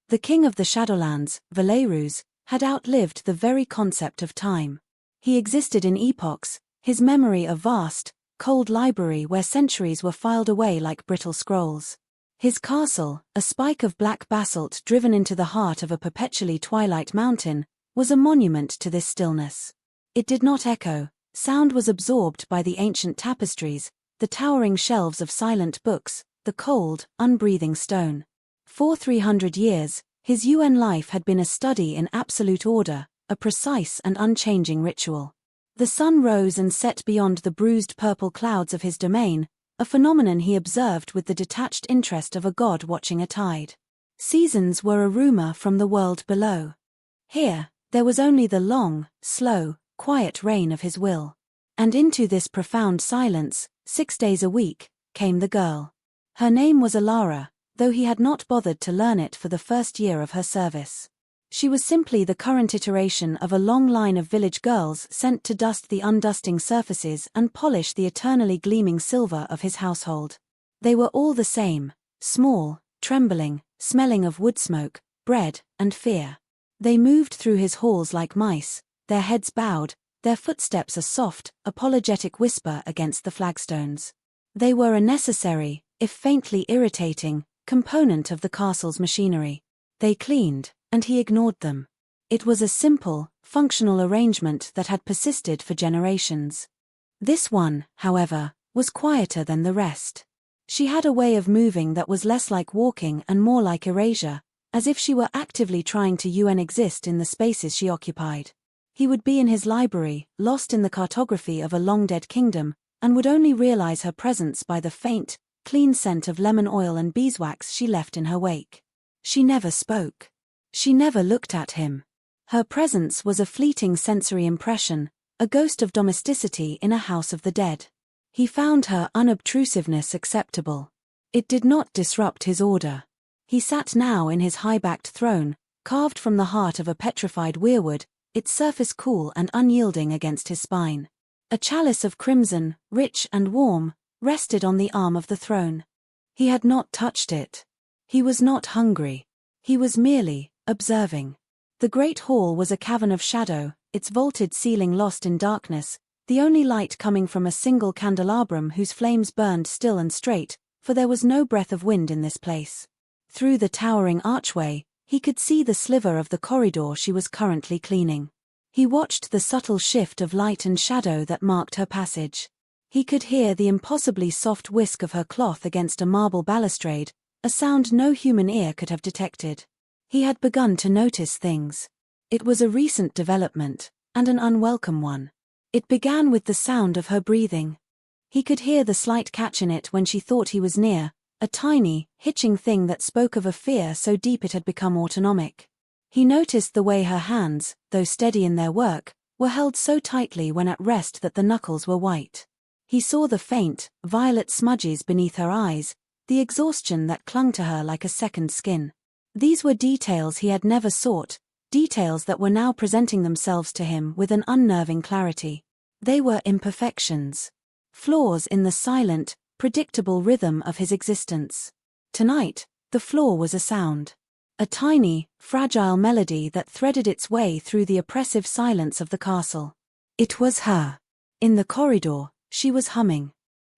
The king of the Shadowlands, Bruises, had outlived the very concept of time. He existed in epochs, his memory a vast, cold library where centuries were filed away like brittle scrolls. His castle, a spike of black basalt driven into the heart of a perpetually twilight mountain, was a monument to this stillness. It did not echo, sound was absorbed by the ancient tapestries, the towering shelves of silent books, the cold, unbreathing stone. For 300 years, his UN life had been a study in absolute order, a precise and unchanging ritual. The sun rose and set beyond the bruised purple clouds of his domain, a phenomenon he observed with the detached interest of a god watching a tide. Seasons were a rumor from the world below. Here, there was only the long, slow, quiet reign of his will. And into this profound silence, 6 days a week, came the girl. Her name was Alara, though he had not bothered to learn it for the first year of her service. She was simply the current iteration of a long line of village girls sent to dust the undusting surfaces and polish the eternally gleaming silver of his household. They were all the same, small, trembling, smelling of wood smoke, bread, and fear. They moved through his halls like mice, their heads bowed, their footsteps a soft, apologetic whisper against the flagstones. They were a necessary, if faintly irritating, component of the castle's machinery. They cleaned, and he ignored them. It was a simple, functional arrangement that had persisted for generations. This one, however, was quieter than the rest. She had a way of moving that was less like walking and more like erasure, as if she were actively trying to exist in the spaces she occupied. He would be in his library, lost in the cartography of a long-dead kingdom, and would only realize her presence by the faint, clean scent of lemon oil and beeswax she left in her wake. She never spoke. She never looked at him. Her presence was a fleeting sensory impression, a ghost of domesticity in a house of the dead. He found her unobtrusiveness acceptable. It did not disrupt his order. He sat now in his high-backed throne, carved from the heart of a petrified weirwood, its surface cool and unyielding against his spine. A chalice of crimson, rich and warm, rested on the arm of the throne. He had not touched it. He was not hungry. He was merely observing. The great hall was a cavern of shadow, its vaulted ceiling lost in darkness, the only light coming from a single candelabrum whose flames burned still and straight, for there was no breath of wind in this place. Through the towering archway, he could see the sliver of the corridor she was currently cleaning. He watched the subtle shift of light and shadow that marked her passage. He could hear the impossibly soft whisk of her cloth against a marble balustrade, a sound no human ear could have detected. He had begun to notice things. It was a recent development, and an unwelcome one. It began with the sound of her breathing. He could hear the slight catch in it when she thought he was near, a tiny, hitching thing that spoke of a fear so deep it had become autonomic. He noticed the way her hands, though steady in their work, were held so tightly when at rest that the knuckles were white. He saw the faint, violet smudges beneath her eyes, the exhaustion that clung to her like a second skin. These were details he had never sought, details that were now presenting themselves to him with an unnerving clarity. They were imperfections. Flaws in the silent, predictable rhythm of his existence. Tonight, the flaw was a sound. A tiny, fragile melody that threaded its way through the oppressive silence of the castle. It was her. In the corridor, she was humming.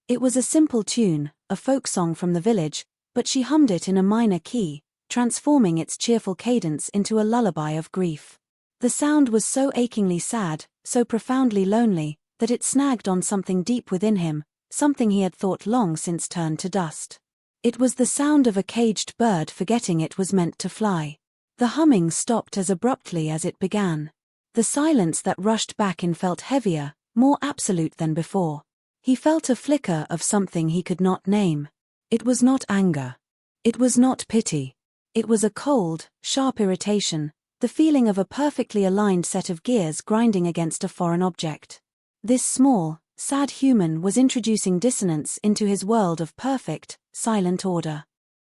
It was a simple tune, a folk song from the village, but she hummed it in a minor key, transforming its cheerful cadence into a lullaby of grief. The sound was so achingly sad, so profoundly lonely, that it snagged on something deep within him, something he had thought long since turned to dust. It was the sound of a caged bird forgetting it was meant to fly. The humming stopped as abruptly as it began. The silence that rushed back in felt heavier, more absolute than before. He felt a flicker of something he could not name. It was not anger. It was not pity. It was a cold, sharp irritation, the feeling of a perfectly aligned set of gears grinding against a foreign object. This small, sad human was introducing dissonance into his world of perfect, silent order.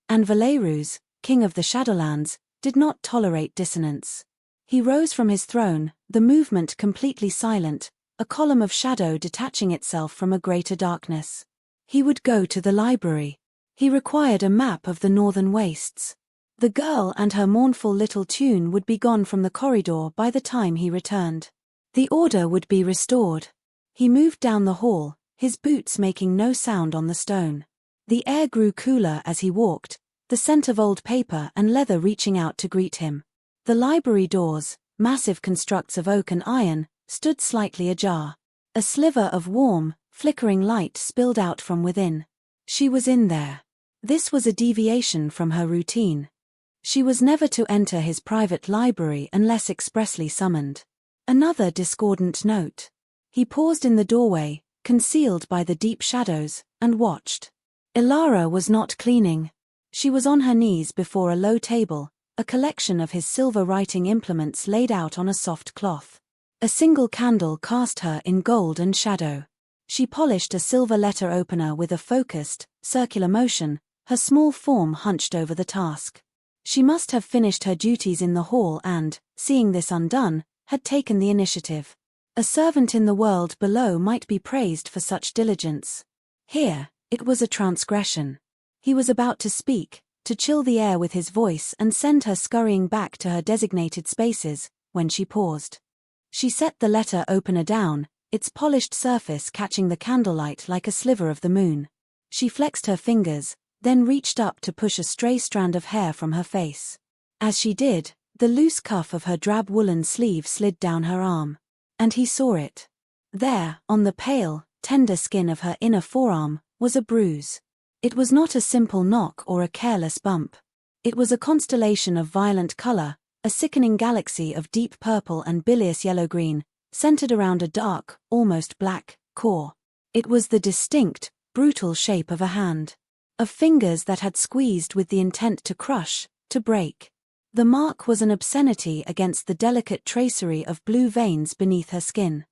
And Bruises, king of the Shadowlands, did not tolerate dissonance. He rose from his throne, the movement completely silent, a column of shadow detaching itself from a greater darkness. He would go to the library. He required a map of the northern wastes. The girl and her mournful little tune would be gone from the corridor by the time he returned. The order would be restored. He moved down the hall, his boots making no sound on the stone. The air grew cooler as he walked, the scent of old paper and leather reaching out to greet him. The library doors, massive constructs of oak and iron, stood slightly ajar. A sliver of warm, flickering light spilled out from within. She was in there. This was a deviation from her routine. She was never to enter his private library unless expressly summoned. Another discordant note. He paused in the doorway, concealed by the deep shadows, and watched. Ilara was not cleaning. She was on her knees before a low table, a collection of his silver writing implements laid out on a soft cloth. A single candle cast her in gold and shadow. She polished a silver letter opener with a focused, circular motion, her small form hunched over the task. She must have finished her duties in the hall and, seeing this undone, had taken the initiative. A servant in the world below might be praised for such diligence. Here, it was a transgression. He was about to speak, to chill the air with his voice and send her scurrying back to her designated spaces, when she paused. She set the letter opener down, its polished surface catching the candlelight like a sliver of the moon. She flexed her fingers, then reached up to push a stray strand of hair from her face. As she did, the loose cuff of her drab woolen sleeve slid down her arm. And he saw it. There, on the pale, tender skin of her inner forearm, was a bruise. It was not a simple knock or a careless bump. It was a constellation of violent color, a sickening galaxy of deep purple and bilious yellow-green, centered around a dark, almost black, core. It was the distinct, brutal shape of a hand. Of fingers that had squeezed with the intent to crush, to break. The mark was an obscenity against the delicate tracery of blue veins beneath her skin.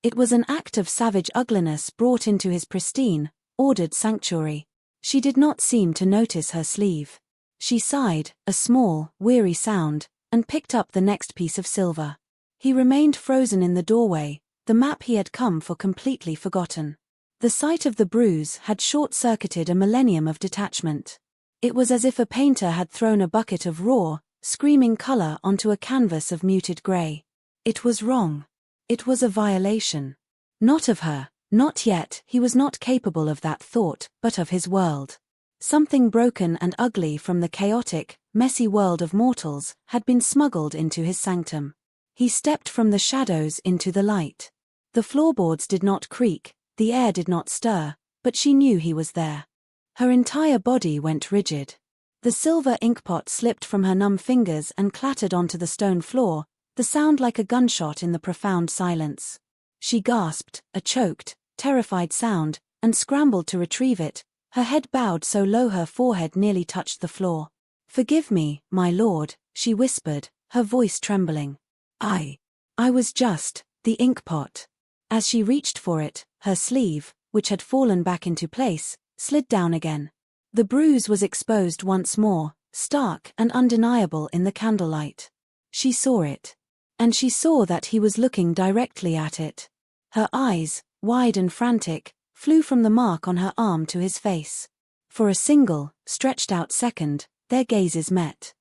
It was an act of savage ugliness brought into his pristine, ordered sanctuary. She did not seem to notice her sleeve. She sighed, a small, weary sound, and picked up the next piece of silver. He remained frozen in the doorway, the map he had come for completely forgotten. The sight of the bruise had short-circuited a millennium of detachment. It was as if a painter had thrown a bucket of raw, screaming color onto a canvas of muted gray. It was wrong. It was a violation. Not of her, not yet, he was not capable of that thought, but of his world. Something broken and ugly from the chaotic, messy world of mortals had been smuggled into his sanctum. He stepped from the shadows into the light. The floorboards did not creak, the air did not stir, but she knew he was there. Her entire body went rigid. The silver inkpot slipped from her numb fingers and clattered onto the stone floor, the sound like a gunshot in the profound silence. She gasped, a choked, terrified sound, and scrambled to retrieve it, her head bowed so low her forehead nearly touched the floor. "Forgive me, my lord," she whispered, her voice trembling. I was just, the inkpot." As she reached for it, her sleeve, which had fallen back into place, slid down again. The bruise was exposed once more, stark and undeniable in the candlelight. She saw it. And she saw that he was looking directly at it. Her eyes, wide and frantic, flew from the mark on her arm to his face. For a single, stretched-out second, their gazes met.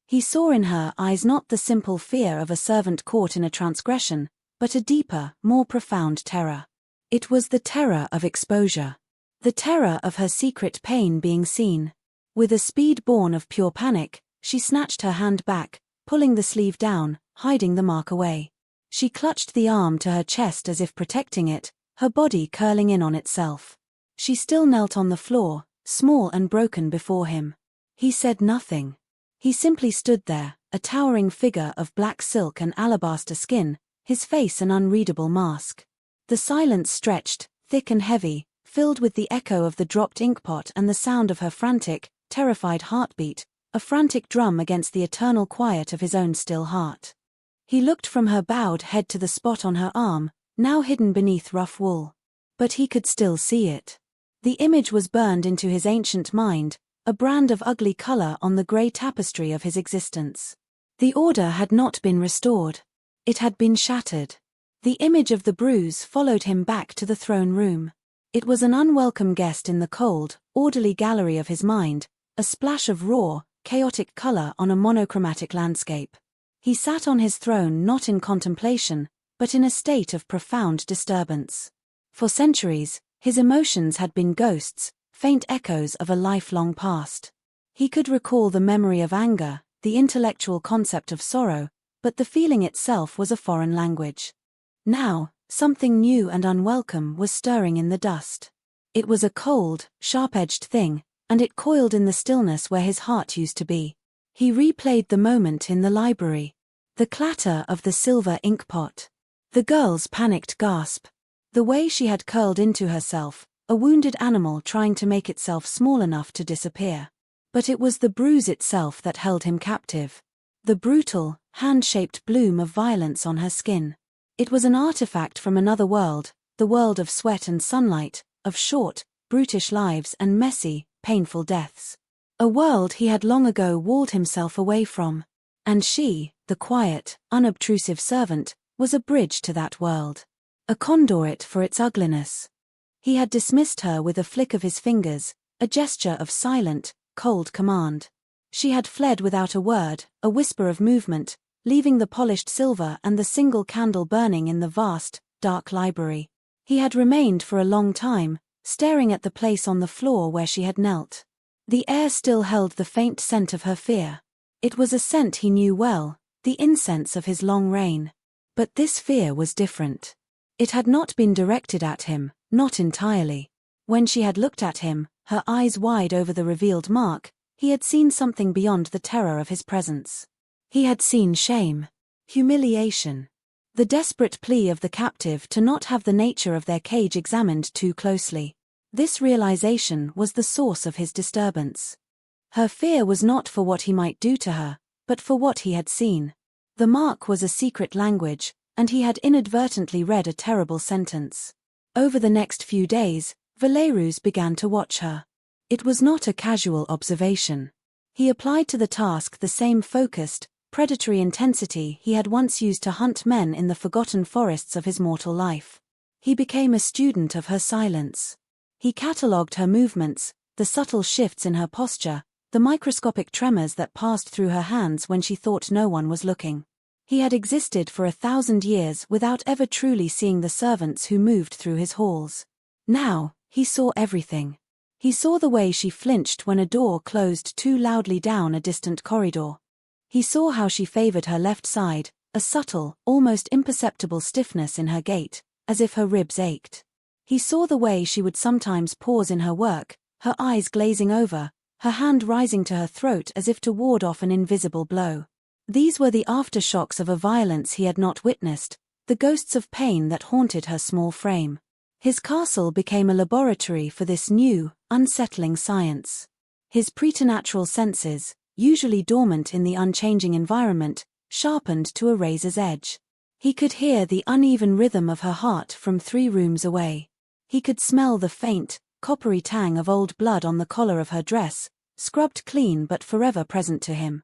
He saw in her eyes not the simple fear of a servant caught in a transgression, but a deeper, more profound terror. It was the terror of exposure. The terror of her secret pain being seen. With a speed born of pure panic, she snatched her hand back, pulling the sleeve down, hiding the mark away. She clutched the arm to her chest as if protecting it, her body curling in on itself. She still knelt on the floor, small and broken before him. He said nothing. He simply stood there, a towering figure of black silk and alabaster skin, his face an unreadable mask. The silence stretched, thick and heavy, filled with the echo of the dropped inkpot and the sound of her frantic, terrified heartbeat, a frantic drum against the eternal quiet of his own still heart. He looked from her bowed head to the spot on her arm, now hidden beneath rough wool. But he could still see it. The image was burned into his ancient mind, a brand of ugly color on the grey tapestry of his existence. The order had not been restored. It had been shattered. The image of the bruise followed him back to the throne room. It was an unwelcome guest in the cold, orderly gallery of his mind, a splash of raw, chaotic color on a monochromatic landscape. He sat on his throne not in contemplation, but in a state of profound disturbance. For centuries, his emotions had been ghosts, faint echoes of a lifelong past. He could recall the memory of anger, the intellectual concept of sorrow, but the feeling itself was a foreign language. Now, something new and unwelcome was stirring in the dust. It was a cold, sharp-edged thing, and it coiled in the stillness where his heart used to be. He replayed the moment in the library. The clatter of the silver ink pot. The girl's panicked gasp. The way she had curled into herself, a wounded animal trying to make itself small enough to disappear. But it was the bruise itself that held him captive. The brutal, hand-shaped bloom of violence on her skin. It was an artifact from another world, the world of sweat and sunlight, of short, brutish lives and messy, painful deaths. A world he had long ago walled himself away from. And she, the quiet, unobtrusive servant, was a bridge to that world. A conduit for its ugliness. He had dismissed her with a flick of his fingers, a gesture of silent, cold command. She had fled without a word, a whisper of movement, leaving the polished silver and the single candle burning in the vast, dark library. He had remained for a long time, staring at the place on the floor where she had knelt. The air still held the faint scent of her fear. It was a scent he knew well, the incense of his long reign. But this fear was different. It had not been directed at him, not entirely. When she had looked at him, her eyes wide over the revealed mark, he had seen something beyond the terror of his presence. He had seen shame, humiliation, the desperate plea of the captive to not have the nature of their cage examined too closely. This realization was the source of his disturbance. Her fear was not for what he might do to her, but for what he had seen. The mark was a secret language, and he had inadvertently read a terrible sentence. Over the next few days, Valerus began to watch her. It was not a casual observation. He applied to the task the same focused, predatory intensity he had once used to hunt men in the forgotten forests of his mortal life. He became a student of her silence. He catalogued her movements, the subtle shifts in her posture, the microscopic tremors that passed through her hands when she thought no one was looking. He had existed for 1,000 years without ever truly seeing the servants who moved through his halls. Now, he saw everything. He saw the way she flinched when a door closed too loudly down a distant corridor. He saw how she favored her left side, a subtle, almost imperceptible stiffness in her gait, as if her ribs ached. He saw the way she would sometimes pause in her work, her eyes glazing over, her hand rising to her throat as if to ward off an invisible blow. These were the aftershocks of a violence he had not witnessed, the ghosts of pain that haunted her small frame. His castle became a laboratory for this new, unsettling science. His preternatural senses, usually dormant in the unchanging environment, sharpened to a razor's edge. He could hear the uneven rhythm of her heart from 3 rooms away. He could smell the faint, coppery tang of old blood on the collar of her dress, scrubbed clean but forever present to him.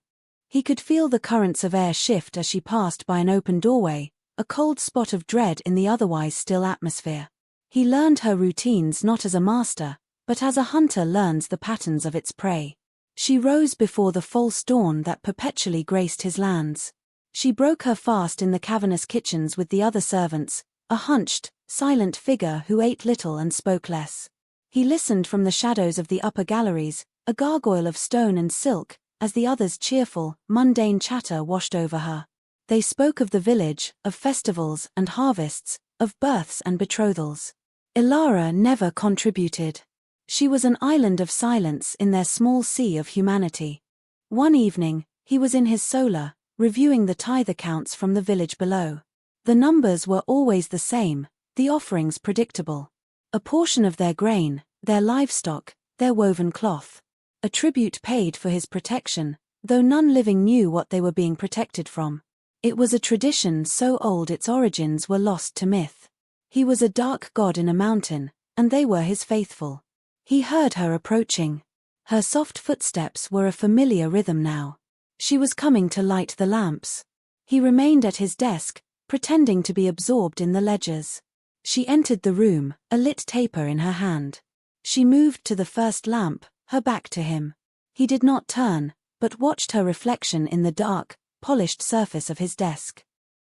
He could feel the currents of air shift as she passed by an open doorway, a cold spot of dread in the otherwise still atmosphere. He learned her routines not as a master, but as a hunter learns the patterns of its prey. She rose before the false dawn that perpetually graced his lands. She broke her fast in the cavernous kitchens with the other servants, a hunched, silent figure who ate little and spoke less. He listened from the shadows of the upper galleries, a gargoyle of stone and silk, as the others' cheerful, mundane chatter washed over her. They spoke of the village, of festivals and harvests, of births and betrothals. Ilara never contributed. She was an island of silence in their small sea of humanity. One evening, he was in his solar, reviewing the tithe accounts from the village below. The numbers were always the same, the offerings predictable. A portion of their grain, their livestock, their woven cloth. A tribute paid for his protection, though none living knew what they were being protected from. It was a tradition so old its origins were lost to myth. He was a dark god in a mountain, and they were his faithful. He heard her approaching. Her soft footsteps were a familiar rhythm now. She was coming to light the lamps. He remained at his desk, pretending to be absorbed in the ledgers. She entered the room, a lit taper in her hand. She moved to the first lamp, her back to him. He did not turn, but watched her reflection in the dark, polished surface of his desk.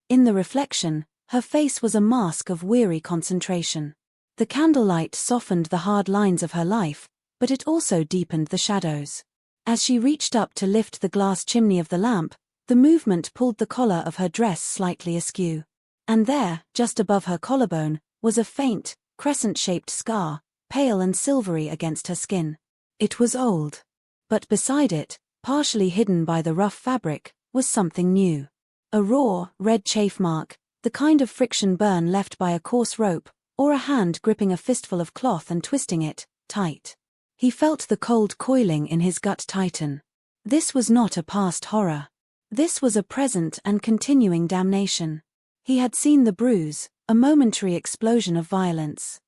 In the reflection, her face was a mask of weary concentration. The candlelight softened the hard lines of her life, but it also deepened the shadows. As she reached up to lift the glass chimney of the lamp, the movement pulled the collar of her dress slightly askew. And there, just above her collarbone, was a faint, crescent-shaped scar, pale and silvery against her skin. It was old. But beside it, partially hidden by the rough fabric, was something new. A raw, red chafe mark, the kind of friction burn left by a coarse rope, or a hand gripping a fistful of cloth and twisting it tight. He felt the cold coiling in his gut tighten. This was not a past horror. This was a present and continuing damnation. He had seen the bruise, a momentary explosion of violence.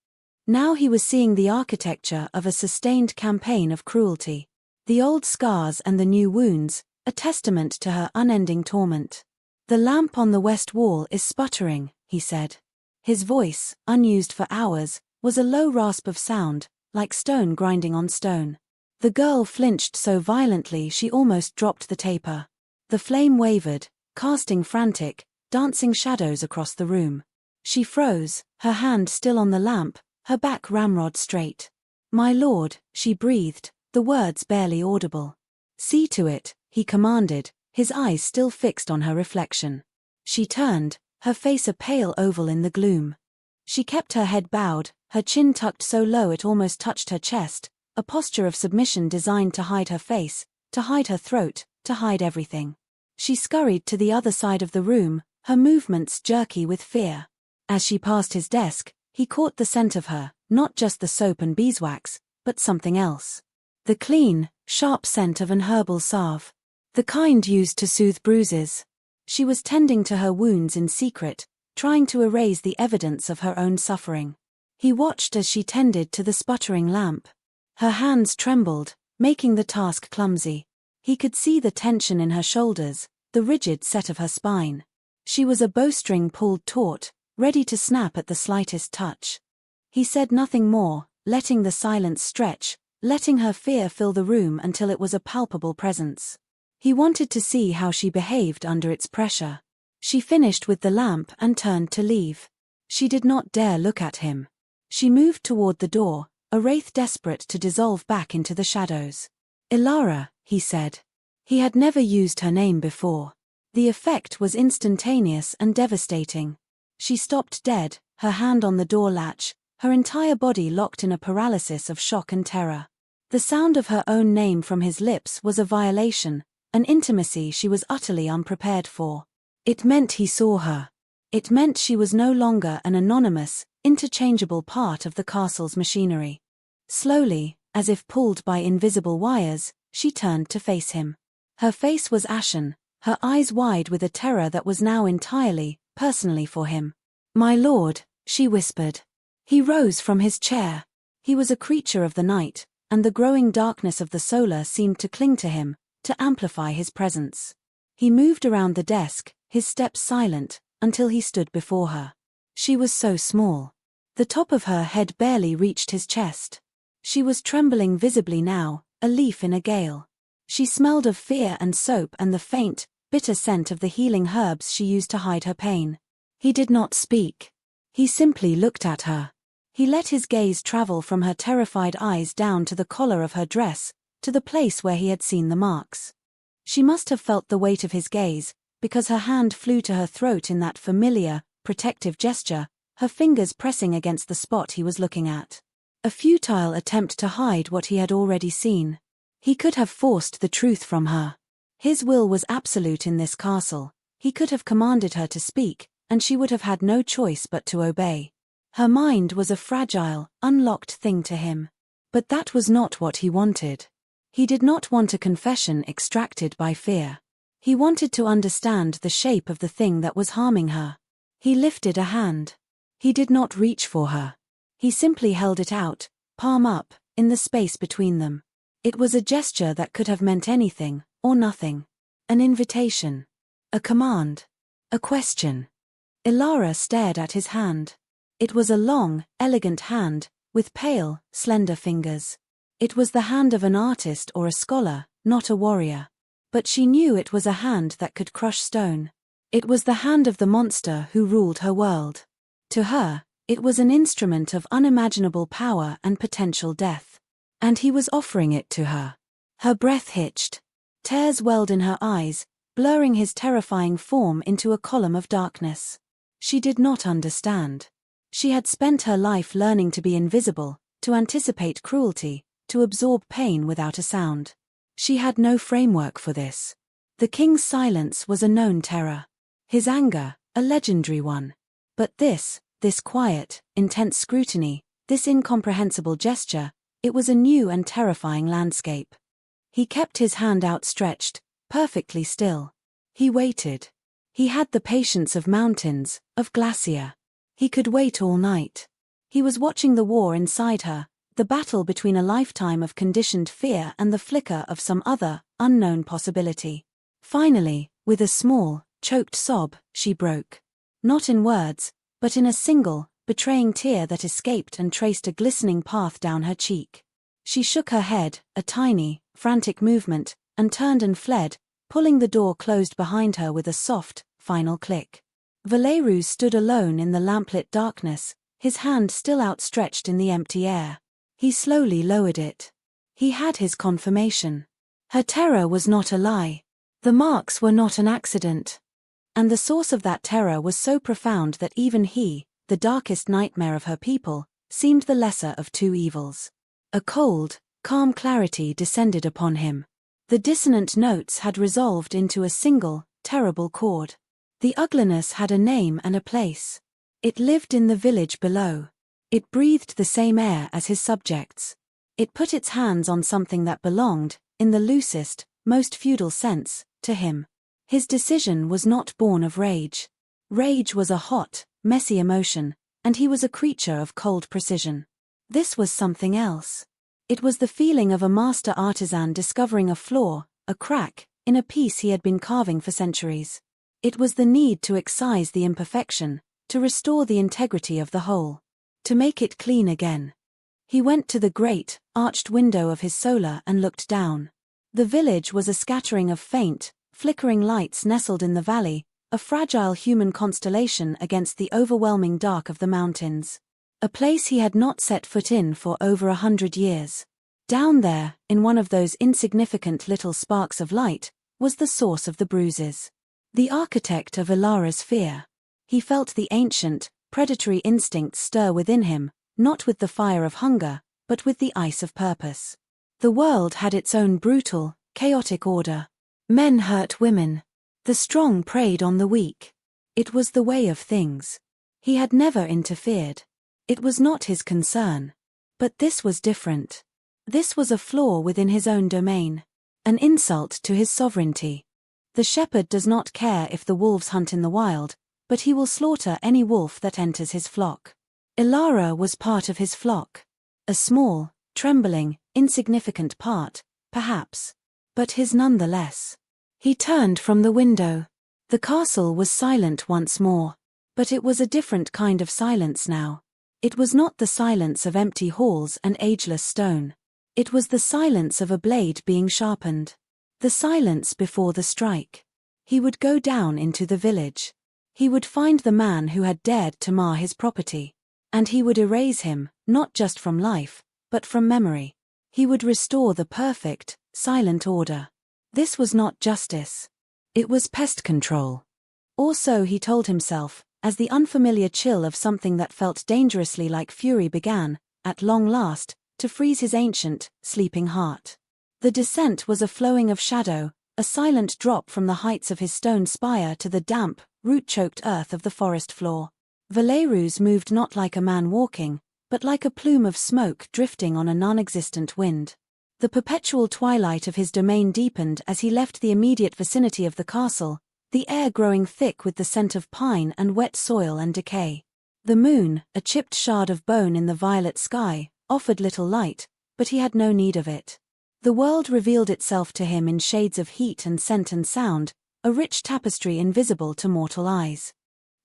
Now he was seeing the architecture of a sustained campaign of cruelty. The old scars and the new wounds, a testament to her unending torment. "The lamp on the west wall is sputtering," he said. His voice, unused for hours, was a low rasp of sound, like stone grinding on stone. The girl flinched so violently she almost dropped the taper. The flame wavered, casting frantic, dancing shadows across the room. She froze, her hand still on the lamp, her back ramrod straight. "My lord," she breathed, the words barely audible. "See to it," he commanded, his eyes still fixed on her reflection. She turned, her face a pale oval in the gloom. She kept her head bowed, her chin tucked so low it almost touched her chest, a posture of submission designed to hide her face, to hide her throat, to hide everything. She scurried to the other side of the room, her movements jerky with fear. As she passed his desk, he caught the scent of her, not just the soap and beeswax, but something else. The clean, sharp scent of an herbal salve. The kind used to soothe bruises. She was tending to her wounds in secret, trying to erase the evidence of her own suffering. He watched as she tended to the sputtering lamp. Her hands trembled, making the task clumsy. He could see the tension in her shoulders, the rigid set of her spine. She was a bowstring pulled taut, ready to snap at the slightest touch. He said nothing more, letting the silence stretch, letting her fear fill the room until it was a palpable presence. He wanted to see how she behaved under its pressure. She finished with the lamp and turned to leave. She did not dare look at him. She moved toward the door, a wraith desperate to dissolve back into the shadows. "Ilara," he said. He had never used her name before. The effect was instantaneous and devastating. She stopped dead, her hand on the door latch, her entire body locked in a paralysis of shock and terror. The sound of her own name from his lips was a violation, an intimacy she was utterly unprepared for. It meant he saw her. It meant she was no longer an anonymous, interchangeable part of the castle's machinery. Slowly, as if pulled by invisible wires, she turned to face him. Her face was ashen, her eyes wide with a terror that was now entirely, personally for him. "My lord," she whispered. He rose from his chair. He was a creature of the night, and the growing darkness of the solar seemed to cling to him, to amplify his presence. He moved around the desk, his steps silent, until he stood before her. She was so small. The top of her head barely reached his chest. She was trembling visibly now, a leaf in a gale. She smelled of fear and soap and the faint, bitter scent of the healing herbs she used to hide her pain. He did not speak. He simply looked at her. He let his gaze travel from her terrified eyes down to the collar of her dress, to the place where he had seen the marks. She must have felt the weight of his gaze, because her hand flew to her throat in that familiar, protective gesture, her fingers pressing against the spot he was looking at. A futile attempt to hide what he had already seen. He could have forced the truth from her. His will was absolute in this castle. He could have commanded her to speak, and she would have had no choice but to obey. Her mind was a fragile, unlocked thing to him. But that was not what he wanted. He did not want a confession extracted by fear. He wanted to understand the shape of the thing that was harming her. He lifted a hand. He did not reach for her. He simply held it out, palm up, in the space between them. It was a gesture that could have meant anything, or nothing. An invitation. A command. A question. Ilara stared at his hand. It was a long, elegant hand, with pale, slender fingers. It was the hand of an artist or a scholar, not a warrior. But she knew it was a hand that could crush stone. It was the hand of the monster who ruled her world. To her, it was an instrument of unimaginable power and potential death. And he was offering it to her. Her breath hitched. Tears welled in her eyes, blurring his terrifying form into a column of darkness. She did not understand. She had spent her life learning to be invisible, to anticipate cruelty, to absorb pain without a sound. She had no framework for this. The king's silence was a known terror. His anger, a legendary one. But this quiet, intense scrutiny, this incomprehensible gesture, it was a new and terrifying landscape. He kept his hand outstretched, perfectly still. He waited. He had the patience of mountains, of glacier. He could wait all night. He was watching the war inside her, the battle between a lifetime of conditioned fear and the flicker of some other, unknown possibility. Finally, with a small, choked sob, she broke. Not in words, but in a single, betraying tear that escaped and traced a glistening path down her cheek. She shook her head, a tiny, frantic movement, and turned and fled, pulling the door closed behind her with a soft, final click. Valerius stood alone in the lamplit darkness, his hand still outstretched in the empty air. He slowly lowered it. He had his confirmation. Her terror was not a lie. The marks were not an accident. And the source of that terror was so profound that even he, the darkest nightmare of her people, seemed the lesser of two evils. A cold, calm clarity descended upon him. The dissonant notes had resolved into a single, terrible chord. The ugliness had a name and a place. It lived in the village below. It breathed the same air as his subjects. It put its hands on something that belonged, in the loosest, most feudal sense, to him. His decision was not born of rage. Rage was a hot, messy emotion, and he was a creature of cold precision. This was something else. It was the feeling of a master artisan discovering a flaw, a crack, in a piece he had been carving for centuries. It was the need to excise the imperfection, to restore the integrity of the whole, to make it clean again. He went to the great, arched window of his solar and looked down. The village was a scattering of faint, flickering lights nestled in the valley, a fragile human constellation against the overwhelming dark of the mountains. A place he had not set foot in for over 100 years. Down there, in one of those insignificant little sparks of light, was the source of the bruises. The architect of Ilara's fear. He felt the ancient, predatory instincts stir within him, not with the fire of hunger, but with the ice of purpose. The world had its own brutal, chaotic order. Men hurt women. The strong preyed on the weak. It was the way of things. He had never interfered. It was not his concern. But this was different. This was a flaw within his own domain. An insult to his sovereignty. The shepherd does not care if the wolves hunt in the wild, but he will slaughter any wolf that enters his flock. Ilara was part of his flock. A small, trembling, insignificant part, perhaps. But his nonetheless. He turned from the window. The castle was silent once more. But it was a different kind of silence now. It was not the silence of empty halls and ageless stone. It was the silence of a blade being sharpened. The silence before the strike. He would go down into the village. He would find the man who had dared to mar his property. And he would erase him, not just from life, but from memory. He would restore the perfect, silent order. This was not justice. It was pest control. Or so he told himself, as the unfamiliar chill of something that felt dangerously like fury began, at long last, to freeze his ancient, sleeping heart. The descent was a flowing of shadow, a silent drop from the heights of his stone spire to the damp, root-choked earth of the forest floor. Valerius moved not like a man walking, but like a plume of smoke drifting on a non-existent wind. The perpetual twilight of his domain deepened as he left the immediate vicinity of the castle, the air growing thick with the scent of pine and wet soil and decay. The moon, a chipped shard of bone in the violet sky, offered little light, but he had no need of it. The world revealed itself to him in shades of heat and scent and sound, a rich tapestry invisible to mortal eyes.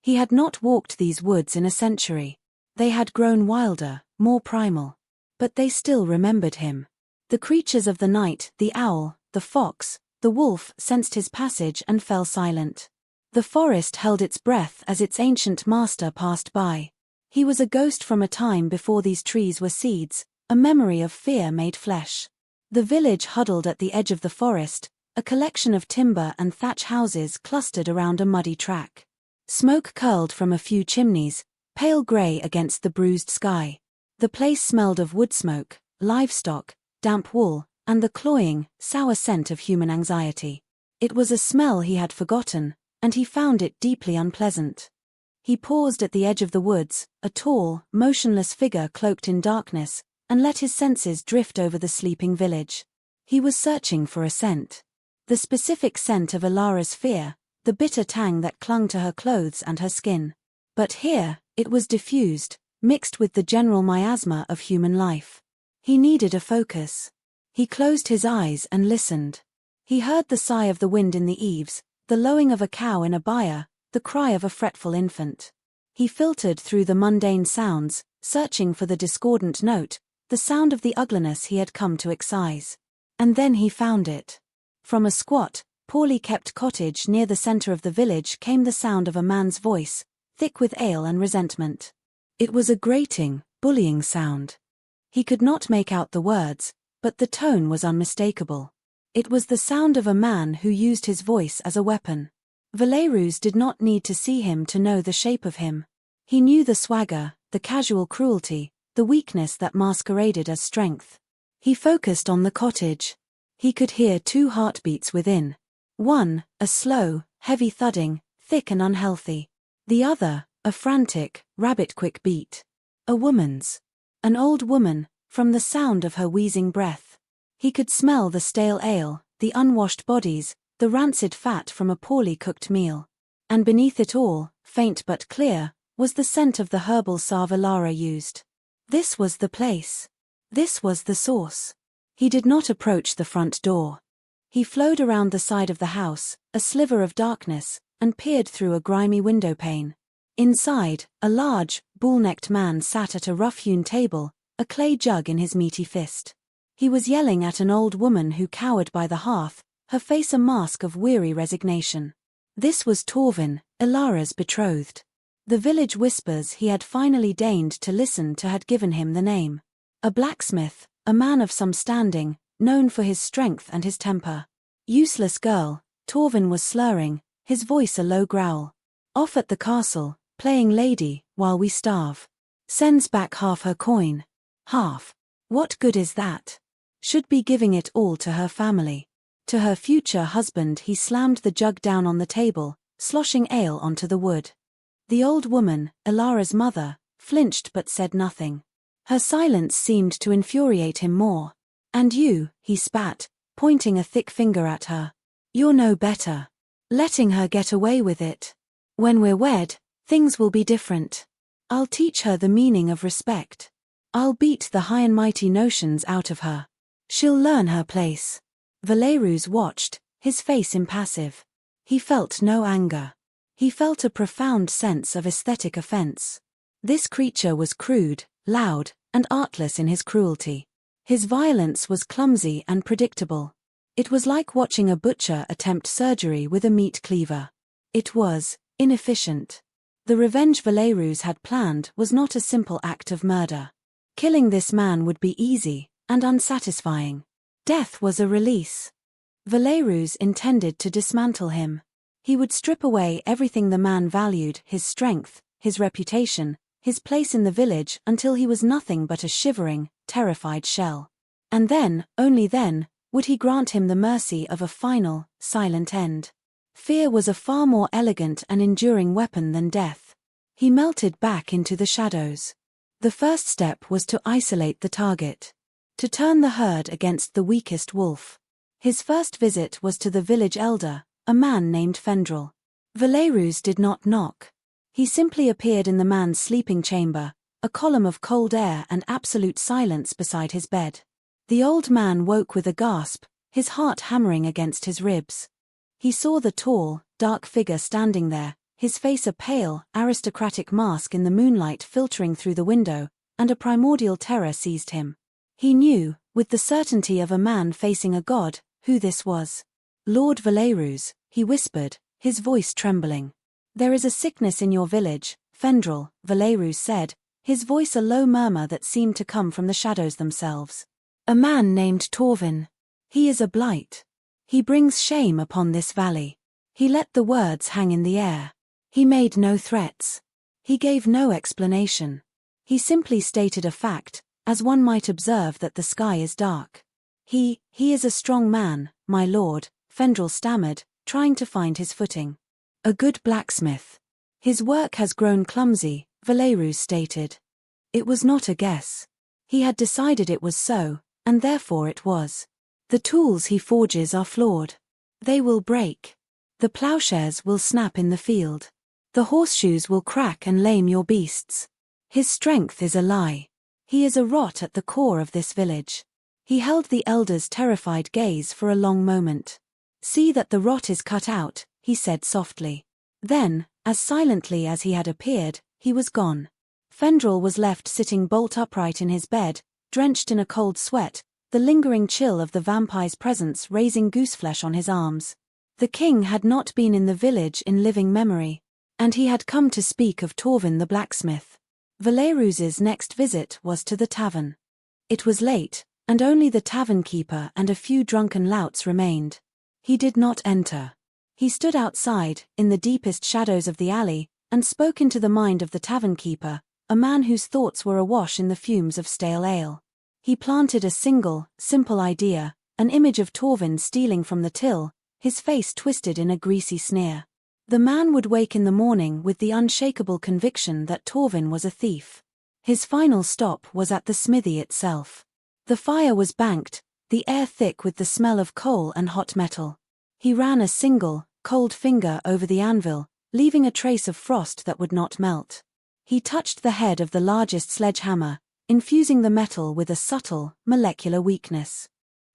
He had not walked these woods in a century. They had grown wilder, more primal. But they still remembered him. The creatures of the night, the owl, the fox, The wolf sensed his passage and fell silent. The forest held its breath as its ancient master passed by. He was a ghost from a time before these trees were seeds, a memory of fear made flesh. The village huddled at the edge of the forest, a collection of timber and thatch houses clustered around a muddy track. Smoke curled from a few chimneys, pale grey against the bruised sky. The place smelled of wood smoke, livestock, damp wool, and the cloying, sour scent of human anxiety. It was a smell he had forgotten, and he found it deeply unpleasant. He paused at the edge of the woods, a tall, motionless figure cloaked in darkness, and let his senses drift over the sleeping village. He was searching for a scent. The specific scent of Ilara's fear, the bitter tang that clung to her clothes and her skin. But here, it was diffused, mixed with the general miasma of human life. He needed a focus. He closed his eyes and listened. He heard the sigh of the wind in the eaves, the lowing of a cow in a byre, the cry of a fretful infant. He filtered through the mundane sounds, searching for the discordant note, the sound of the ugliness he had come to excise. And then he found it. From a squat, poorly kept cottage near the center of the village came the sound of a man's voice, thick with ale and resentment. It was a grating, bullying sound. He could not make out the words, but the tone was unmistakable. It was the sound of a man who used his voice as a weapon. Valerius did not need to see him to know the shape of him. He knew the swagger, the casual cruelty, the weakness that masqueraded as strength. He focused on the cottage. He could hear two heartbeats within. One, a slow, heavy thudding, thick and unhealthy. The other, a frantic, rabbit-quick beat. A woman's. An old woman, from the sound of her wheezing breath. He could smell the stale ale, the unwashed bodies, the rancid fat from a poorly cooked meal. And beneath it all, faint but clear, was the scent of the herbal salve Ilara used. This was the place. This was the source. He did not approach the front door. He flowed around the side of the house, a sliver of darkness, and peered through a grimy window pane. Inside, a large, bull-necked man sat at a rough-hewn table, a clay jug in his meaty fist. He was yelling at an old woman who cowered by the hearth, her face a mask of weary resignation. This was Torvin, Ilara's betrothed. The village whispers he had finally deigned to listen to had given him the name. A blacksmith, a man of some standing, known for his strength and his temper. Useless girl, Torvin was slurring, his voice a low growl. Off at the castle, playing lady, while we starve. Sends back half her coin. Half. What good is that? Should be giving it all to her family. To her future husband he slammed the jug down on the table, sloshing ale onto the wood. The old woman, Ilara's mother, flinched but said nothing. Her silence seemed to infuriate him more. And you, he spat, pointing a thick finger at her. You're no better. Letting her get away with it. When we're wed, things will be different. I'll teach her the meaning of respect. I'll beat the high and mighty notions out of her. She'll learn her place. Valerius watched, his face impassive. He felt no anger. He felt a profound sense of aesthetic offense. This creature was crude, loud, and artless in his cruelty. His violence was clumsy and predictable. It was like watching a butcher attempt surgery with a meat cleaver. It was inefficient. The revenge Valerius had planned was not a simple act of murder. Killing this man would be easy and unsatisfying. Death was a release. Valerius intended to dismantle him. He would strip away everything the man valued, his strength, his reputation, his place in the village, until he was nothing but a shivering, terrified shell. And then, only then, would he grant him the mercy of a final, silent end. Fear was a far more elegant and enduring weapon than death. He melted back into the shadows. The first step was to isolate the target. To turn the herd against the weakest wolf. His first visit was to the village elder, a man named Fendrel. Valerius did not knock. He simply appeared in the man's sleeping chamber, a column of cold air and absolute silence beside his bed. The old man woke with a gasp, his heart hammering against his ribs. He saw the tall, dark figure standing there, his face a pale, aristocratic mask in the moonlight filtering through the window, and a primordial terror seized him. He knew, with the certainty of a man facing a god, who this was. "Lord Valerus," he whispered, his voice trembling. "There is a sickness in your village, Fendrel," Valerus said, his voice a low murmur that seemed to come from the shadows themselves. "A man named Torvin. He is a blight. He brings shame upon this valley." He let the words hang in the air. He made no threats. He gave no explanation. He simply stated a fact, as one might observe that the sky is dark. He is a strong man, my lord," Fendrel stammered, trying to find his footing. "A good blacksmith. His work has grown clumsy," Valerus stated. It was not a guess. He had decided it was so, and therefore it was. "The tools he forges are flawed. They will break. The plowshares will snap in the field. The horseshoes will crack and lame your beasts. His strength is a lie. He is a rot at the core of this village." He held the elder's terrified gaze for a long moment. "See that the rot is cut out," he said softly. Then, as silently as he had appeared, he was gone. Fendrel was left sitting bolt upright in his bed, drenched in a cold sweat, the lingering chill of the vampire's presence raising gooseflesh on his arms. The king had not been in the village in living memory, and he had come to speak of Torvin the blacksmith. Valerus's next visit was to the tavern. It was late, and only the tavern keeper and a few drunken louts remained. He did not enter. He stood outside, in the deepest shadows of the alley, and spoke into the mind of the tavern keeper, a man whose thoughts were awash in the fumes of stale ale. He planted a single, simple idea, an image of Torvin stealing from the till, his face twisted in a greasy sneer. The man would wake in the morning with the unshakable conviction that Torvin was a thief. His final stop was at the smithy itself. The fire was banked, the air thick with the smell of coal and hot metal. He ran a single, cold finger over the anvil, leaving a trace of frost that would not melt. He touched the head of the largest sledgehammer, infusing the metal with a subtle, molecular weakness.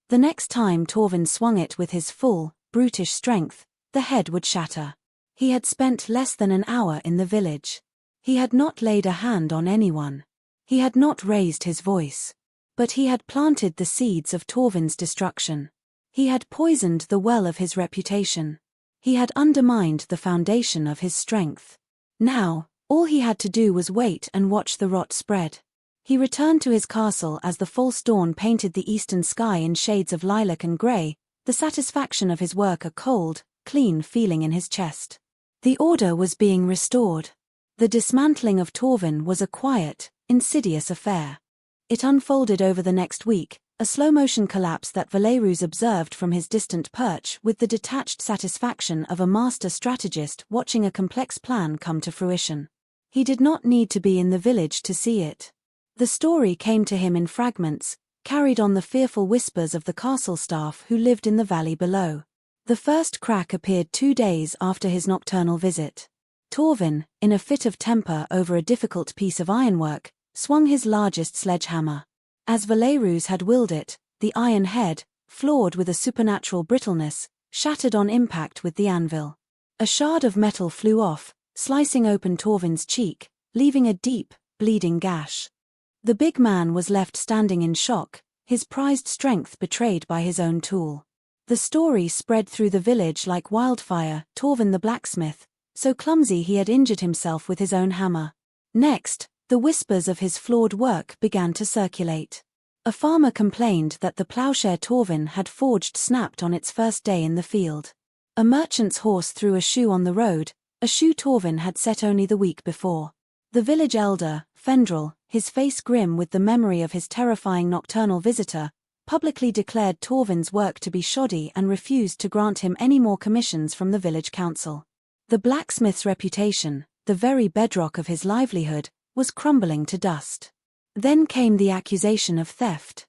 The next time Torvin swung it with his full, brutish strength, the head would shatter. He had spent less than an hour in the village. He had not laid a hand on anyone. He had not raised his voice. But he had planted the seeds of Torvin's destruction. He had poisoned the well of his reputation. He had undermined the foundation of his strength. Now, all he had to do was wait and watch the rot spread. He returned to his castle as the false dawn painted the eastern sky in shades of lilac and grey, the satisfaction of his work a cold, clean feeling in his chest. The order was being restored. The dismantling of Torvin was a quiet, insidious affair. It unfolded over the next week, a slow-motion collapse that Valerus observed from his distant perch with the detached satisfaction of a master strategist watching a complex plan come to fruition. He did not need to be in the village to see it. The story came to him in fragments, carried on the fearful whispers of the castle staff who lived in the valley below. The first crack appeared 2 days after his nocturnal visit. Torvin, in a fit of temper over a difficult piece of ironwork, swung his largest sledgehammer. As Valerus had willed it, the iron head, flawed with a supernatural brittleness, shattered on impact with the anvil. A shard of metal flew off, slicing open Torvin's cheek, leaving a deep, bleeding gash. The big man was left standing in shock, his prized strength betrayed by his own tool. The story spread through the village like wildfire. Torvin the blacksmith, so clumsy he had injured himself with his own hammer. Next, the whispers of his flawed work began to circulate. A farmer complained that the plowshare Torvin had forged snapped on its first day in the field. A merchant's horse threw a shoe on the road, a shoe Torvin had set only the week before. The village elder, Fendrel, his face grim with the memory of his terrifying nocturnal visitor, publicly declared Torvin's work to be shoddy and refused to grant him any more commissions from the village council. The blacksmith's reputation, the very bedrock of his livelihood, was crumbling to dust. Then came the accusation of theft.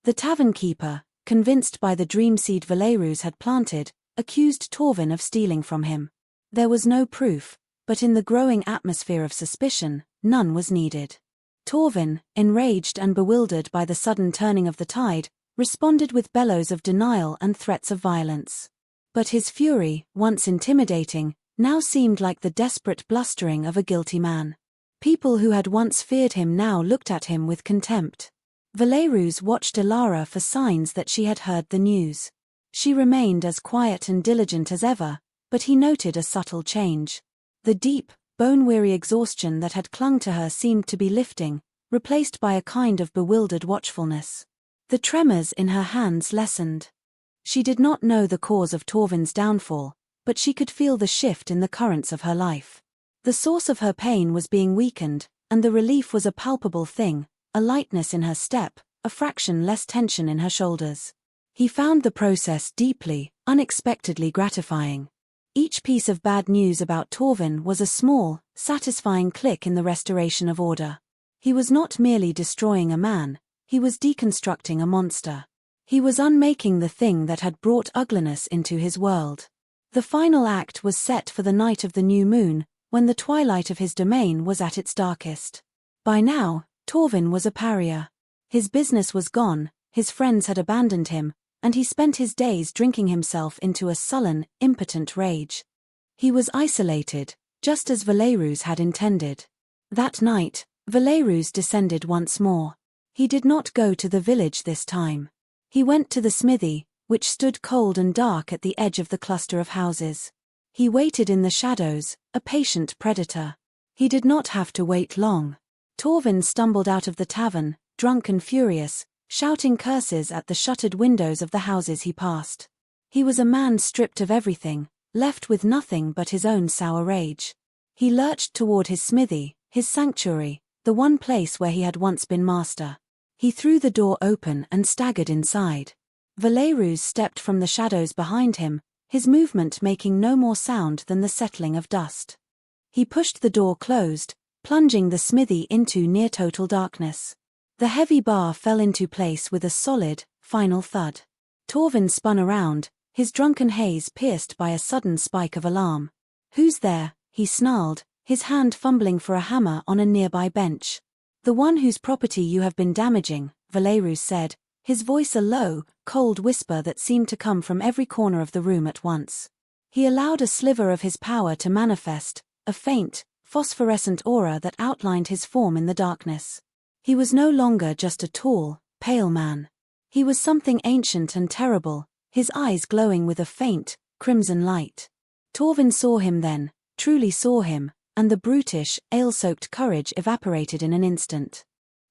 The tavern keeper, convinced by the dream seed Valerus had planted, accused Torvin of stealing from him. There was no proof, but in the growing atmosphere of suspicion, none was needed. Torvin, enraged and bewildered by the sudden turning of the tide, responded with bellows of denial and threats of violence. But his fury, once intimidating, now seemed like the desperate blustering of a guilty man. People who had once feared him now looked at him with contempt. Valerus watched Elara for signs that she had heard the news. She remained as quiet and diligent as ever, but he noted a subtle change. The deep, bone-weary exhaustion that had clung to her seemed to be lifting, replaced by a kind of bewildered watchfulness. The tremors in her hands lessened. She did not know the cause of Torvin's downfall, but she could feel the shift in the currents of her life. The source of her pain was being weakened, and the relief was a palpable thing, a lightness in her step, a fraction less tension in her shoulders. He found the process deeply, unexpectedly gratifying. Each piece of bad news about Torvin was a small, satisfying click in the restoration of order. He was not merely destroying a man, he was deconstructing a monster. He was unmaking the thing that had brought ugliness into his world. The final act was set for the night of the new moon, when the twilight of his domain was at its darkest. By now, Torvin was a pariah. His business was gone, his friends had abandoned him, and he spent his days drinking himself into a sullen, impotent rage. He was isolated, just as Valerus had intended. That night, Valerus descended once more. He did not go to the village this time. He went to the smithy, which stood cold and dark at the edge of the cluster of houses. He waited in the shadows, a patient predator. He did not have to wait long. Torvin stumbled out of the tavern, drunk and furious, shouting curses at the shuttered windows of the houses he passed. He was a man stripped of everything, left with nothing but his own sour rage. He lurched toward his smithy, his sanctuary, the one place where he had once been master. He threw the door open and staggered inside. Valerus stepped from the shadows behind him, his movement making no more sound than the settling of dust. He pushed the door closed, plunging the smithy into near-total darkness. The heavy bar fell into place with a solid, final thud. Torvin spun around, his drunken haze pierced by a sudden spike of alarm. "Who's there?" he snarled, his hand fumbling for a hammer on a nearby bench. "The one whose property you have been damaging," Valerus said, his voice a low, cold whisper that seemed to come from every corner of the room at once. He allowed a sliver of his power to manifest, a faint, phosphorescent aura that outlined his form in the darkness. He was no longer just a tall, pale man. He was something ancient and terrible, his eyes glowing with a faint, crimson light. Torvin saw him then, truly saw him, and the brutish, ale-soaked courage evaporated in an instant.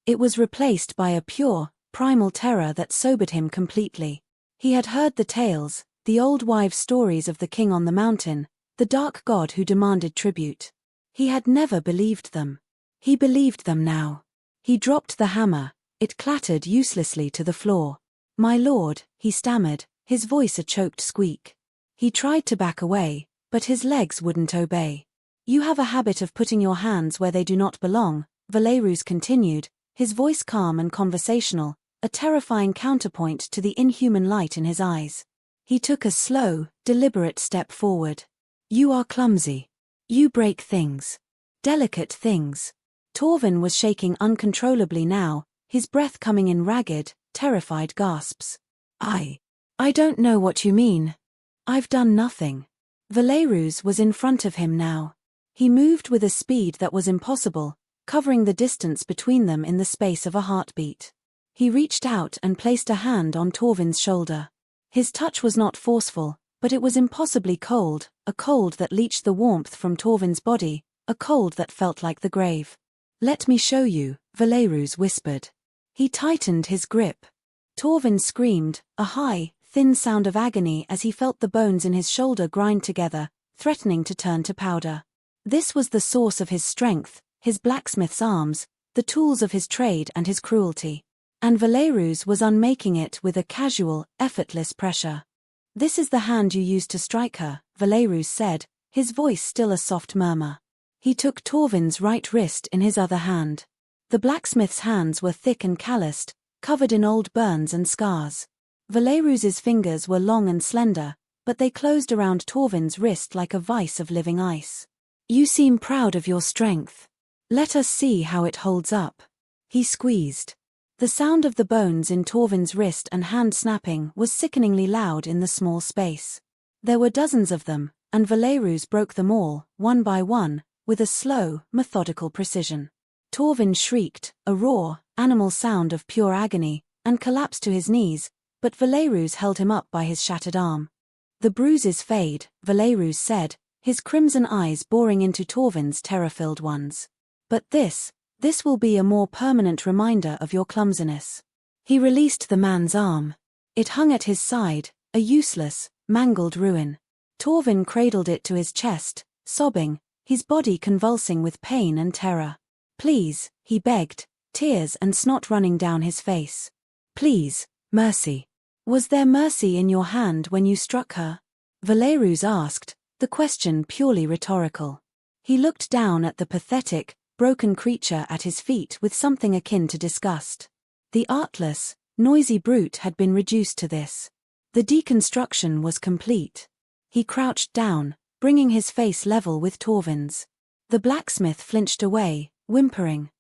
It was replaced by a pure, primal terror that sobered him completely. He had heard the tales, the old wives' stories of the king on the mountain, the dark god who demanded tribute. He had never believed them. He believed them now. He dropped the hammer, it clattered uselessly to the floor. "My lord," he stammered, his voice a choked squeak. He tried to back away, but his legs wouldn't obey. "You have a habit of putting your hands where they do not belong," Valerus continued, his voice calm and conversational, a terrifying counterpoint to the inhuman light in his eyes. He took a slow, deliberate step forward. "You are clumsy. You break things. Delicate things." Torvin was shaking uncontrollably now, his breath coming in ragged, terrified gasps. I don't know what you mean. I've done nothing." Valerus was in front of him now. He moved with a speed that was impossible, covering the distance between them in the space of a heartbeat. He reached out and placed a hand on Torvin's shoulder. His touch was not forceful, but it was impossibly cold, a cold that leached the warmth from Torvin's body, a cold that felt like the grave. "Let me show you," Valerus whispered. He tightened his grip. Torvin screamed, a high, thin sound of agony as he felt the bones in his shoulder grind together, threatening to turn to powder. This was the source of his strength, his blacksmith's arms, the tools of his trade and his cruelty. And Valerus was unmaking it with a casual, effortless pressure. "This is the hand you used to strike her," Valerus said, his voice still a soft murmur. He took Torvin's right wrist in his other hand. The blacksmith's hands were thick and calloused, covered in old burns and scars. Valerus's fingers were long and slender, but they closed around Torvin's wrist like a vice of living ice. "You seem proud of your strength. Let us see how it holds up." He squeezed. The sound of the bones in Torvin's wrist and hand snapping was sickeningly loud in the small space. There were dozens of them, and Valerus broke them all, one by one, with a slow, methodical precision. Torvin shrieked, a raw, animal sound of pure agony, and collapsed to his knees, but Valerus held him up by his shattered arm. "The bruises fade," Valerus said, his crimson eyes boring into Torvin's terror-filled ones. "But this will be a more permanent reminder of your clumsiness." He released the man's arm. It hung at his side, a useless, mangled ruin. Torvin cradled it to his chest, sobbing, his body convulsing with pain and terror. "Please," he begged, tears and snot running down his face. "Please, mercy. Was there mercy in your hand when you struck her?" Valerus asked, the question purely rhetorical. He looked down at the pathetic, broken creature at his feet with something akin to disgust. The artless, noisy brute had been reduced to this. The deconstruction was complete. He crouched down, bringing his face level with Torvin's. The blacksmith flinched away, whimpering.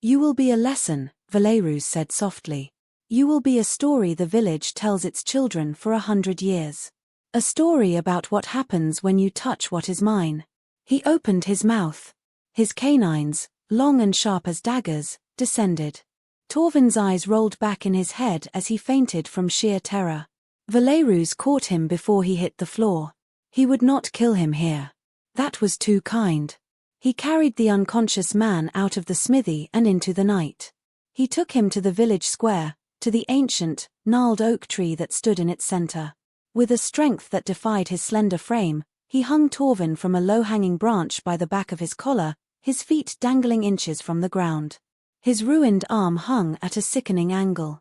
"You will be a lesson," Valerus said softly. "You will be a story the village tells its children for 100 years. A story about what happens when you touch what is mine." He opened his mouth. His canines, long and sharp as daggers, descended. Torvin's eyes rolled back in his head as he fainted from sheer terror. Valerus caught him before he hit the floor. He would not kill him here. That was too kind. He carried the unconscious man out of the smithy and into the night. He took him to the village square, to the ancient, gnarled oak tree that stood in its center. With a strength that defied his slender frame, he hung Torvin from a low-hanging branch by the back of his collar, his feet dangling inches from the ground. His ruined arm hung at a sickening angle.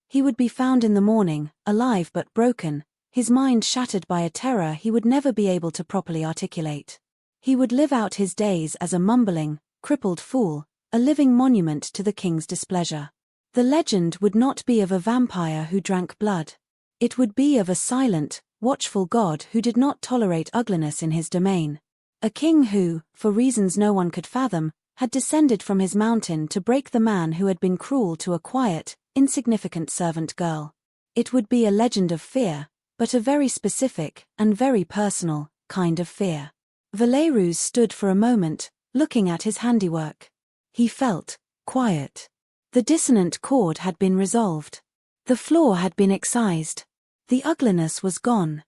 He would be found in the morning, alive but broken, his mind shattered by a terror he would never be able to properly articulate. He would live out his days as a mumbling, crippled fool, a living monument to the king's displeasure. The legend would not be of a vampire who drank blood. It would be of a silent, watchful god who did not tolerate ugliness in his domain. A king who, for reasons no one could fathom, had descended from his mountain to break the man who had been cruel to a quiet, insignificant servant girl. It would be a legend of fear, but a very specific, and very personal, kind of fear. Valerus stood for a moment, looking at his handiwork. He felt quiet. The dissonant chord had been resolved. The flaw had been excised. The ugliness was gone.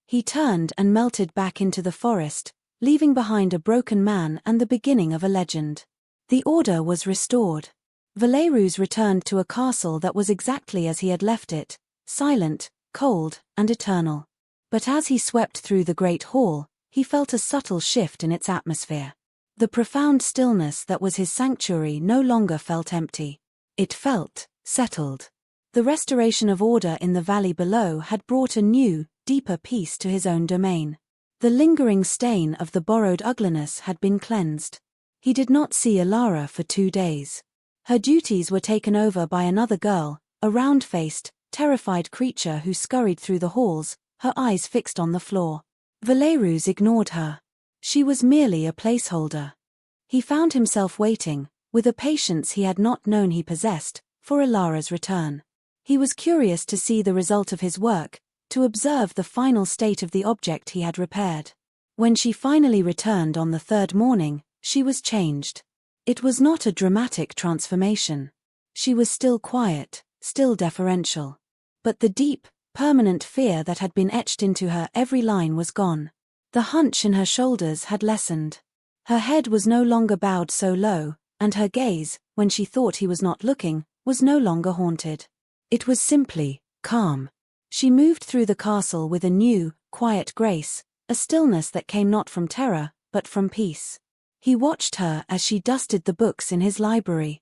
He turned and melted back into the forest, leaving behind a broken man and the beginning of a legend. The order was restored. Valerus returned to a castle that was exactly as he had left it, silent, cold, and eternal. But as he swept through the great hall, he felt a subtle shift in its atmosphere. The profound stillness that was his sanctuary no longer felt empty. It felt settled. The restoration of order in the valley below had brought a new, deeper peace to his own domain. The lingering stain of the borrowed ugliness had been cleansed. He did not see Alara for 2 days. Her duties were taken over by another girl, a round-faced, terrified creature who scurried through the halls, her eyes fixed on the floor. Valerus ignored her. She was merely a placeholder. He found himself waiting, with a patience he had not known he possessed, for Alara's return. He was curious to see the result of his work, to observe the final state of the object he had repaired. When she finally returned on the 3rd morning, she was changed. It was not a dramatic transformation. She was still quiet, still deferential. But the deep, permanent fear that had been etched into her every line was gone. The hunch in her shoulders had lessened. Her head was no longer bowed so low, and her gaze, when she thought he was not looking, was no longer haunted. It was simply calm. She moved through the castle with a new, quiet grace, a stillness that came not from terror, but from peace. He watched her as she dusted the books in his library.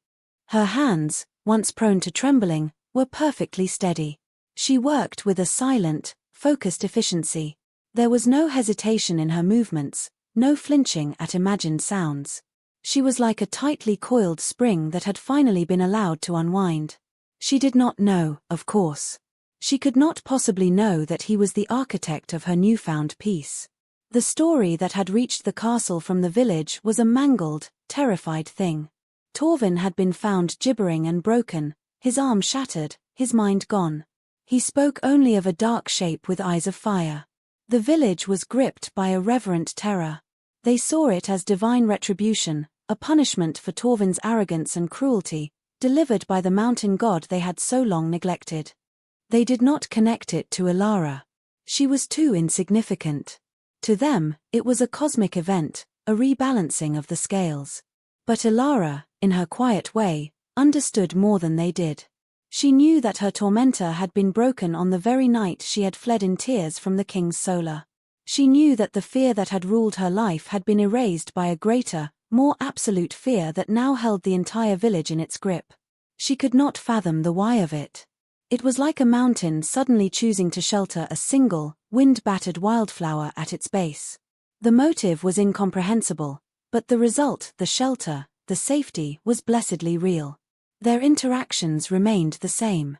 Her hands, once prone to trembling, were perfectly steady. She worked with a silent, focused efficiency. There was no hesitation in her movements, no flinching at imagined sounds. She was like a tightly coiled spring that had finally been allowed to unwind. She did not know, of course. She could not possibly know that he was the architect of her newfound peace. The story that had reached the castle from the village was a mangled, terrified thing. Torvin had been found gibbering and broken, his arm shattered, his mind gone. He spoke only of a dark shape with eyes of fire. The village was gripped by a reverent terror. They saw it as divine retribution, a punishment for Torvin's arrogance and cruelty, delivered by the mountain god they had so long neglected. They did not connect it to Ilara. She was too insignificant. To them, it was a cosmic event, a rebalancing of the scales. But Ilara, in her quiet way, understood more than they did. She knew that her tormentor had been broken on the very night she had fled in tears from the king's solar. She knew that the fear that had ruled her life had been erased by a greater, more absolute fear that now held the entire village in its grip. She could not fathom the why of it. It was like a mountain suddenly choosing to shelter a single, wind-battered wildflower at its base. The motive was incomprehensible, but the result, the shelter, the safety, was blessedly real. Their interactions remained the same.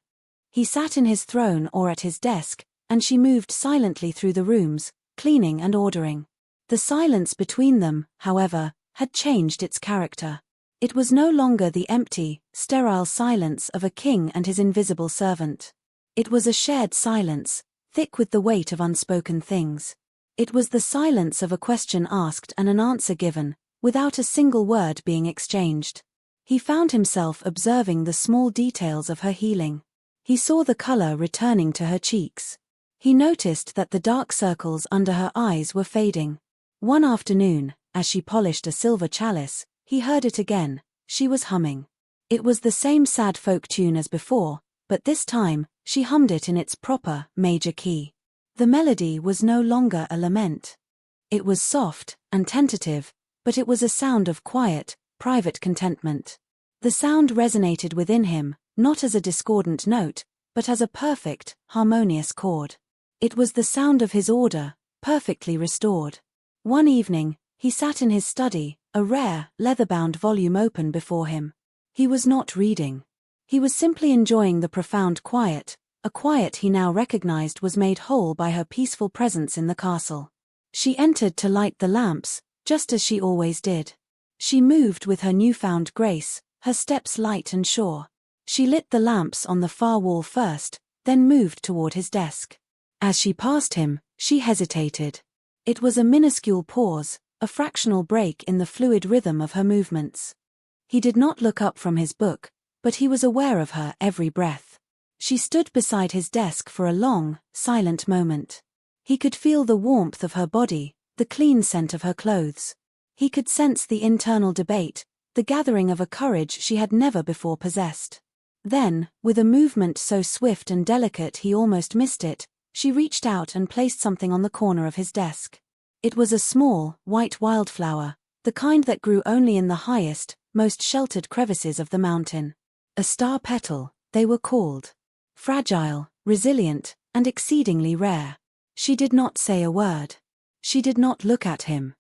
He sat in his throne or at his desk, and she moved silently through the rooms, cleaning and ordering. The silence between them, however, had changed its character. It was no longer the empty, sterile silence of a king and his invisible servant. It was a shared silence, thick with the weight of unspoken things. It was the silence of a question asked and an answer given, without a single word being exchanged. He found himself observing the small details of her healing. He saw the color returning to her cheeks. He noticed that the dark circles under her eyes were fading. One afternoon, as she polished a silver chalice, he heard it again. She was humming. It was the same sad folk tune as before, but this time, she hummed it in its proper, major key. The melody was no longer a lament. It was soft and tentative, but it was a sound of quiet, private contentment. The sound resonated within him, not as a discordant note, but as a perfect, harmonious chord. It was the sound of his order, perfectly restored. One evening, he sat in his study, a rare, leather-bound volume open before him. He was not reading. He was simply enjoying the profound quiet, a quiet he now recognized was made whole by her peaceful presence in the castle. She entered to light the lamps, just as she always did. She moved with her newfound grace, her steps light and sure. She lit the lamps on the far wall first, then moved toward his desk. As she passed him, she hesitated. It was a minuscule pause, a fractional break in the fluid rhythm of her movements. He did not look up from his book, but he was aware of her every breath. She stood beside his desk for a long, silent moment. He could feel the warmth of her body, the clean scent of her clothes. He could sense the internal debate, the gathering of a courage she had never before possessed. Then, with a movement so swift and delicate he almost missed it, she reached out and placed something on the corner of his desk. It was a small, white wildflower, the kind that grew only in the highest, most sheltered crevices of the mountain. A star petal, they were called. Fragile, resilient, and exceedingly rare. She did not say a word. She did not look at him.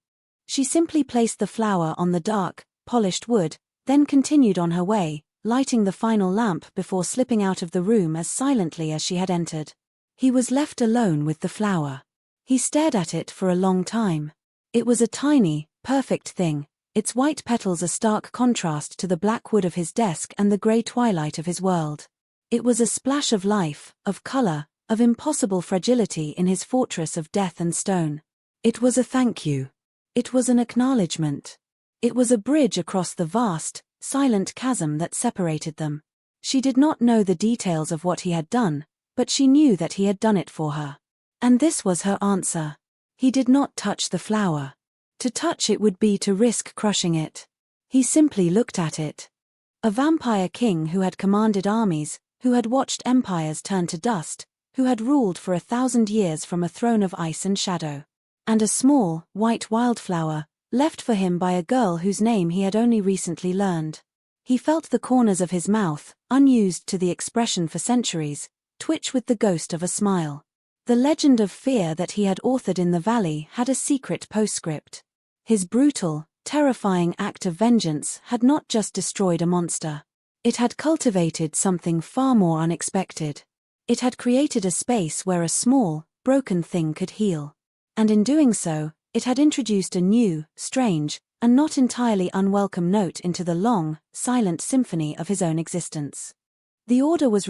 She simply placed the flower on the dark, polished wood, then continued on her way, lighting the final lamp before slipping out of the room as silently as she had entered. He was left alone with the flower. He stared at it for a long time. It was a tiny, perfect thing, its white petals a stark contrast to the black wood of his desk and the grey twilight of his world. It was a splash of life, of color, of impossible fragility in his fortress of death and stone. It was a thank you. It was an acknowledgement. It was a bridge across the vast, silent chasm that separated them. She did not know the details of what he had done, but she knew that he had done it for her. And this was her answer. He did not touch the flower. To touch it would be to risk crushing it. He simply looked at it. A vampire king who had commanded armies, who had watched empires turn to dust, who had ruled for 1,000 years from a throne of ice and shadow. And a small, white wildflower, left for him by a girl whose name he had only recently learned. He felt the corners of his mouth, unused to the expression for centuries, twitch with the ghost of a smile. The legend of fear that he had authored in the valley had a secret postscript. His brutal, terrifying act of vengeance had not just destroyed a monster. It had cultivated something far more unexpected. It had created a space where a small, broken thing could heal. And in doing so, it had introduced a new, strange, and not entirely unwelcome note into the long, silent symphony of his own existence. The order was